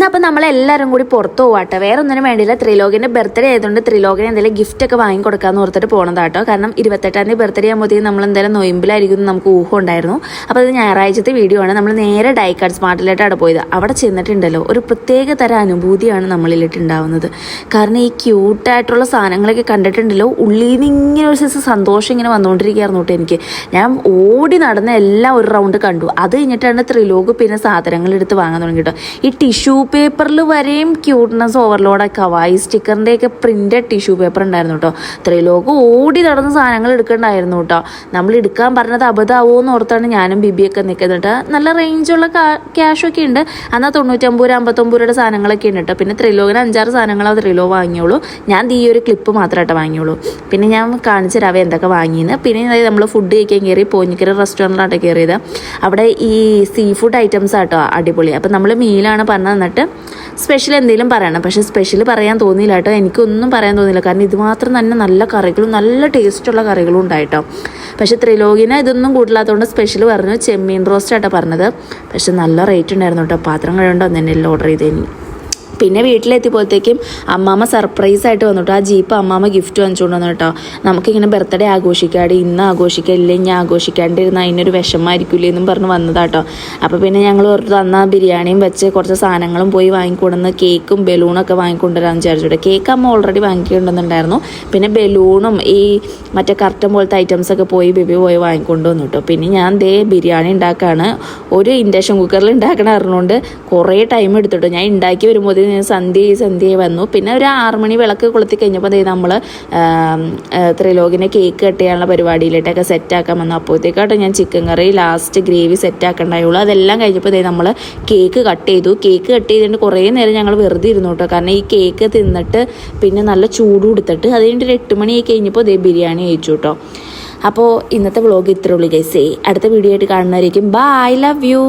അപ്പോൾ നമ്മളെല്ലാവരും കൂടി പുറത്ത് പോവാട്ടോ. വേറെ ഒന്നിനും വേണ്ടിയില്ല, ത്രിലോകിൻ്റെ ബർത്ത്ഡേ ആയതുകൊണ്ട് ത്രിലോകിന് എന്തെങ്കിലും ഗിഫ്റ്റൊക്കെ വാങ്ങിക്കൊടുക്കാമെന്ന് ഓർത്തിട്ട് പോകണതാട്ടോ. കാരണം 28-ാം തീയതി ബർത്ത്ഡേ ആകുമ്പോഴത്തേക്കും നമ്മൾ എന്തായാലും നൊയിമ്പിലായിരിക്കും നമുക്ക് ഊഹം ഉണ്ടായിരുന്നു. അപ്പോൾ അത് ഞായറാഴ്ചത്തെ വീഡിയോ ആണ്. നമ്മൾ നേരെ ഡൈക്കാർഡ് സ്മാർട്ടിലോട്ടാണ് പോയത്. അവിടെ ചെന്നിട്ടുണ്ടല്ലോ ഒരു പ്രത്യേക തരം അനുഭൂതിയാണ് നമ്മളിലിട്ടുണ്ടാവുന്നത്. കാരണം ഈ ക്യൂട്ടായിട്ടുള്ള സാധനങ്ങളൊക്കെ കണ്ടിട്ടുണ്ടല്ലോ, ഉള്ളിൽ നിന്ന് ഇങ്ങനെ ഒരു സൈസ് സന്തോഷം ഇങ്ങനെ വന്നുകൊണ്ടിരിക്കുകയായിരുന്നു കേട്ടോ. എനിക്ക് ഞാൻ ഓടി നടന്ന എല്ലാം ഒരു റൗണ്ട് കണ്ടു. അത് കഴിഞ്ഞിട്ടാണ് ത്രിലോക് പിന്നെ സാധനങ്ങൾ എടുത്ത് വാങ്ങാൻ തുടങ്ങി കേട്ടോ. ഈ ടിഷ്യൂ പേപ്പറിൽ വരെയും ക്യൂട്ട്നെസ് ഓവർലോഡൊക്കെ ആവാം. ഈ സ്റ്റിക്കറിൻ്റെയൊക്കെ പ്രിൻ്റഡ് ടിഷ്യൂ പേപ്പർ ഉണ്ടായിരുന്നു കേട്ടോ. ത്രിലോക് ഓടി നടന്ന സാധനങ്ങൾ എടുക്കണ്ടായിരുന്നു കേട്ടോ. നമ്മൾ എടുക്കാൻ പറഞ്ഞത് അബദ്ധമാവുമോ എന്ന് ഓർത്താണ് ഞാനും ബിബിയൊക്കെ നിൽക്കുന്നുണ്ട്. നല്ല റേഞ്ചുള്ള ക്യാഷൊക്കെ ഉണ്ട്. എന്നാൽ 99 രൂപ 59 രൂപയുടെ സാധനങ്ങളൊക്കെ ഉണ്ട് കേട്ടോ. പിന്നെ ത്രിലോകിന് 5-6 സാധനങ്ങളാണ് ത്രിലോക് വാങ്ങിയോളൂ. ഞാൻ ഈ ഒരു ക്ലിപ്പ് മാത്രമായിട്ട് വാങ്ങിയോളൂ. പിന്നെ ഞാൻ കാണിച്ചു തരാവേ എന്തൊക്കെ വാങ്ങിയെന്ന്. പിന്നെ നമ്മൾ ഫുഡ് കഴിക്കാൻ കയറി പോഞ്ഞിക്കര റെസ്റ്റോറൻറ്റിലാണ് കയറിയത്. അവിടെ ഈ സീ ഫുഡ് ഐറ്റംസ് ആട്ടോ അടിപൊളി. അപ്പം നമ്മൾ മീലാണ് പറഞ്ഞു തന്നിട്ട് സ്പെഷ്യൽ എന്തെങ്കിലും പറയണം. പക്ഷേ സ്പെഷ്യൽ പറയാൻ തോന്നിയില്ല കേട്ടോ. എനിക്കൊന്നും പറയാൻ തോന്നിയില്ല. കാരണം ഇതുമാത്രം തന്നെ നല്ല കറികളും നല്ല ടേസ്റ്റുള്ള കറികളും ഉണ്ടായിട്ടോ. പക്ഷേ ത്രിലോകിന് ഇതൊന്നും കൂട്ടില്ലാത്തതുകൊണ്ട് സ്പെഷ്യൽ പറഞ്ഞു. ചെമ്മീൻ റോസ്റ്റ് ആട്ടോ പറഞ്ഞത്. പക്ഷെ നല്ല റേറ്റ് ഉണ്ടായിരുന്നു കേട്ടോ. പാത്രം കഴിയുണ്ടോ എന്നെല്ലാം ഓർഡർ ചെയ്തേനി. പിന്നെ വീട്ടിലെത്തിയപ്പോഴത്തേക്കും അമ്മാമ്മ സർപ്രൈസായിട്ട് വന്നിട്ടോ. ആ ജീപ്പ് അമ്മാമ്മ ഗിഫ്റ്റ് വാങ്ങിച്ചുകൊണ്ട് വന്നു കേട്ടോ. നമുക്കിങ്ങനെ ബർത്ത്ഡേ ആഘോഷിക്കാതെ ഇന്ന് ആഘോഷിക്കില്ല, ഇനി ആഘോഷിക്കാണ്ടിരുന്ന അതിനൊരു വിഷമമായിരിക്കില്ലേ എന്നും പറഞ്ഞ് വന്നതാട്ടോ. അപ്പോൾ പിന്നെ ഞങ്ങൾ തന്ന ബിരിയാണിയും വെച്ച് കുറച്ച് സാധനങ്ങളും പോയി വാങ്ങിക്കൊണ്ടുവന്ന് കേക്കും ബലൂണൊക്കെ വാങ്ങിക്കൊണ്ടുവരാമെന്ന് വിചാരിച്ചോട്ടെ. കേക്ക് അമ്മ ഓൾറെഡി വാങ്ങിക്കൊണ്ടുവന്നിട്ടുണ്ടായിരുന്നു. പിന്നെ ബലൂണും ഈ മറ്റേ കർട്ടൻ പോലത്തെ ഐറ്റംസൊക്കെ പോയി ബേബി പോയി വാങ്ങിക്കൊണ്ടുവന്നു കേട്ടോ. പിന്നെ ഞാൻ ബിരിയാണി ഉണ്ടാക്കുകയാണ്. ഒരു ഇൻഡക്ഷൻ കുക്കറിൽ ഉണ്ടാക്കണ അറിഞ്ഞുകൊണ്ട് കുറേ ടൈം എടുത്തിട്ടോ. ഞാൻ ഉണ്ടാക്കി വരുമ്പോൾ സന്ധ്യയായി വന്നു. പിന്നെ ഒരു 6 മണി വിളക്ക് കൊളുത്തി കഴിഞ്ഞപ്പോൾ നമ്മൾ ത്രിലോകിനെ കേക്ക് കട്ട് ചെയ്യാനുള്ള പരിപാടിയിലേട്ടൊക്കെ സെറ്റാക്കാൻ വന്നു. അപ്പോഴത്തേക്കാട്ടോ ഞാൻ ചിക്കൻ കറി ലാസ്റ്റ് ഗ്രേവി സെറ്റാക്കണ്ടായുള്ളൂ. അതെല്ലാം കഴിഞ്ഞപ്പോൾ നമ്മൾ കേക്ക് കട്ട് ചെയ്തു. കേക്ക് കട്ട് ചെയ്തിട്ട് കുറേ നേരം ഞങ്ങൾ വെറുതെ ഇരുന്നു കേട്ടോ. കാരണം ഈ കേക്ക് തിന്നിട്ട് പിന്നെ നല്ല ചൂട് കൊടുത്തിട്ട് അത് കഴിഞ്ഞിട്ട് 8 മണി കഴിഞ്ഞപ്പോൾ ബിരിയാണി കഴിച്ചു കേട്ടോ. അപ്പോൾ ഇന്നത്തെ വ്ളോഗ് ഇത്രയുള്ളൂ ഗൈസ്. അടുത്ത വീഡിയോ ആയിട്ട് കാണുന്നതായിരിക്കും. By, love you.